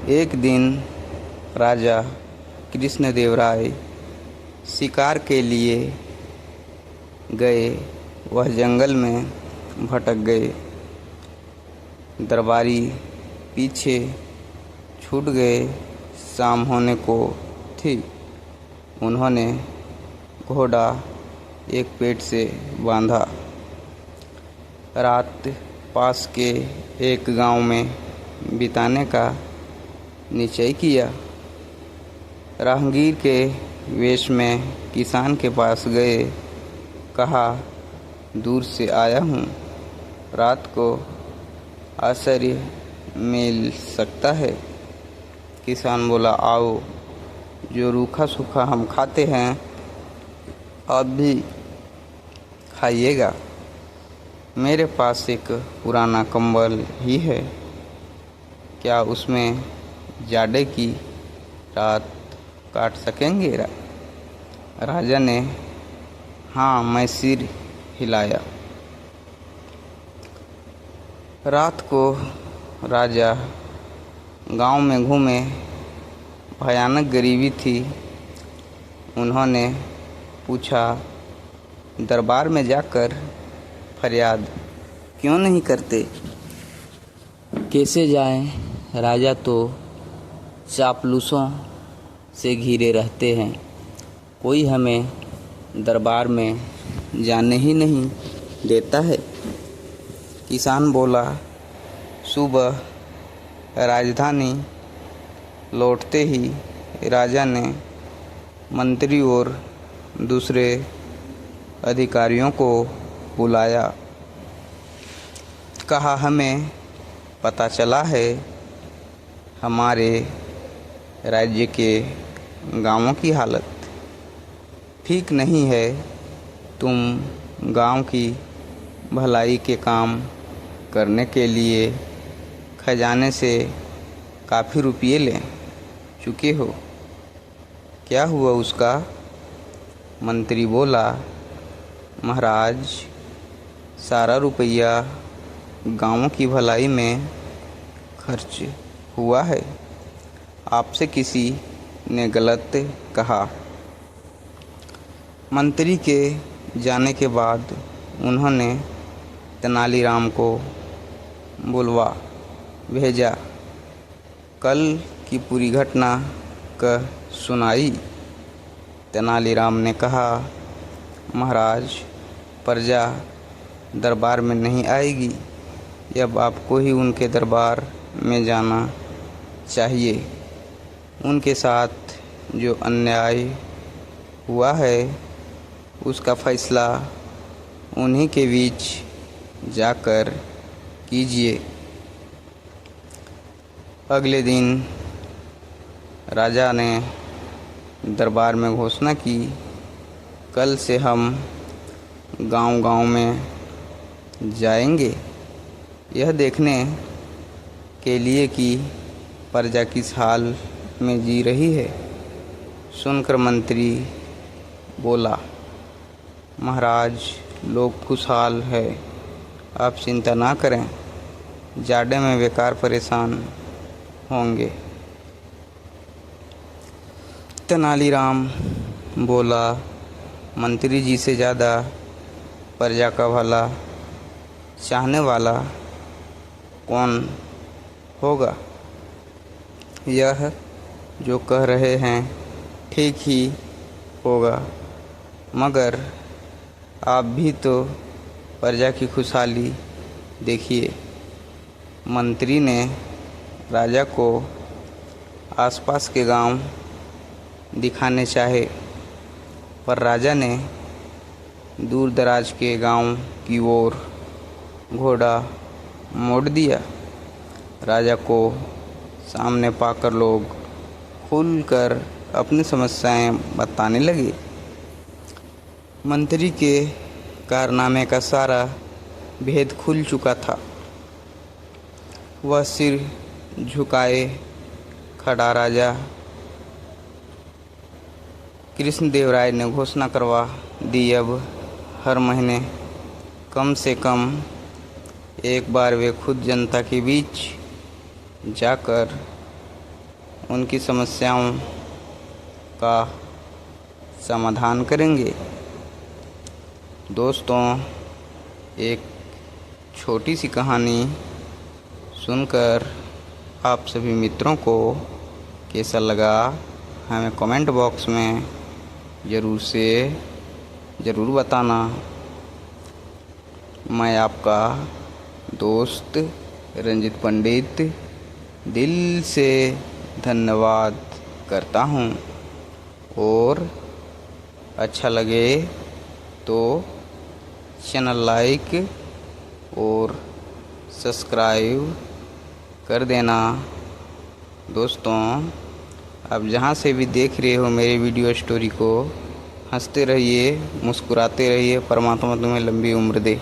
एक दिन राजा कृष्णदेवराय शिकार के लिए गए। वह जंगल में भटक गए। दरबारी पीछे छूट गए। शाम होने को थी। उन्होंने घोड़ा एक पेड़ से बांधा। रात पास के एक गांव में बिताने का निश्चय किया। राहगीर के वेश में किसान के पास गए। कहा, दूर से आया हूँ, रात को आश्रय मिल सकता है। किसान बोला, आओ, जो रूखा सूखा हम खाते हैं आप भी खाइएगा। मेरे पास एक पुराना कंबल ही है, क्या उसमें जाड़े की रात काट सकेंगे? राजा ने हाँ मैं सिर हिलाया। रात को राजा गांव में घूमे। भयानक गरीबी थी। उन्होंने पूछा, दरबार में जाकर फरियाद क्यों नहीं करते? कैसे जाएं? राजा तो चापलूसों से घिरे रहते हैं। कोई हमें दरबार में जाने ही नहीं देता है। किसान बोला, सुबह राजधानी लौटते ही राजा ने मंत्री और दूसरे अधिकारियों को बुलाया। कहा, हमें पता चला है हमारे राज्य के गांवों की हालत ठीक नहीं है। तुम गांव की भलाई के काम करने के लिए खजाने से काफ़ी रुपये ले चुके हो। क्या हुआ उसका? मंत्री बोला, महाराज, सारा रुपया गांवों की भलाई में खर्च हुआ है। आपसे किसी ने गलत कहा। मंत्री के जाने के बाद उन्होंने तेनालीराम को बुलवा भेजा। कल की पूरी घटना कह सुनाई। तेनालीराम ने कहा, महाराज, प्रजा दरबार में नहीं आएगी। अब आपको ही उनके दरबार में जाना चाहिए। उनके साथ जो अन्याय हुआ है उसका फैसला उन्हीं के बीच जाकर कीजिए। अगले दिन राजा ने दरबार में घोषणा की, कल से हम गांव-गांव में जाएंगे, यह देखने के लिए कि प्रजा किस हाल में जी रही है। सुनकर मंत्री बोला, महाराज, लोग खुशहाल है, आप चिंता ना करें। जाड़े में बेकार परेशान होंगे। तेनालीराम बोला, मंत्री जी से ज़्यादा प्रजा का भला चाहने वाला कौन होगा? यह जो कह रहे हैं ठीक ही होगा, मगर आप भी तो प्रजा की खुशहाली देखिए। मंत्री ने राजा को आसपास के गांव दिखाने चाहे, पर राजा ने दूर दराज के गांव की ओर घोड़ा मोड़ दिया। राजा को सामने पाकर लोग खुलकर अपनी समस्याएं बताने लगे। मंत्री के कारनामे का सारा भेद खुल चुका था। वह सिर झुकाए खड़ा राजा कृष्णदेवराय ने घोषणा करवा दी, अब हर महीने कम से कम एक बार वे खुद जनता के बीच जाकर उनकी समस्याओं का समाधान करेंगे। दोस्तों, एक छोटी सी कहानी सुनकर आप सभी मित्रों को कैसा लगा हमें कमेंट बॉक्स में ज़रूर बताना। मैं आपका दोस्त रंजित पंडित दिल से धन्यवाद करता हूँ, और अच्छा लगे तो चैनल लाइक और सब्सक्राइब कर देना। दोस्तों, आप जहाँ से भी देख रहे हो मेरे वीडियो स्टोरी को, हंसते रहिए, मुस्कुराते रहिए। परमात्मा तुम्हें लंबी उम्र दे।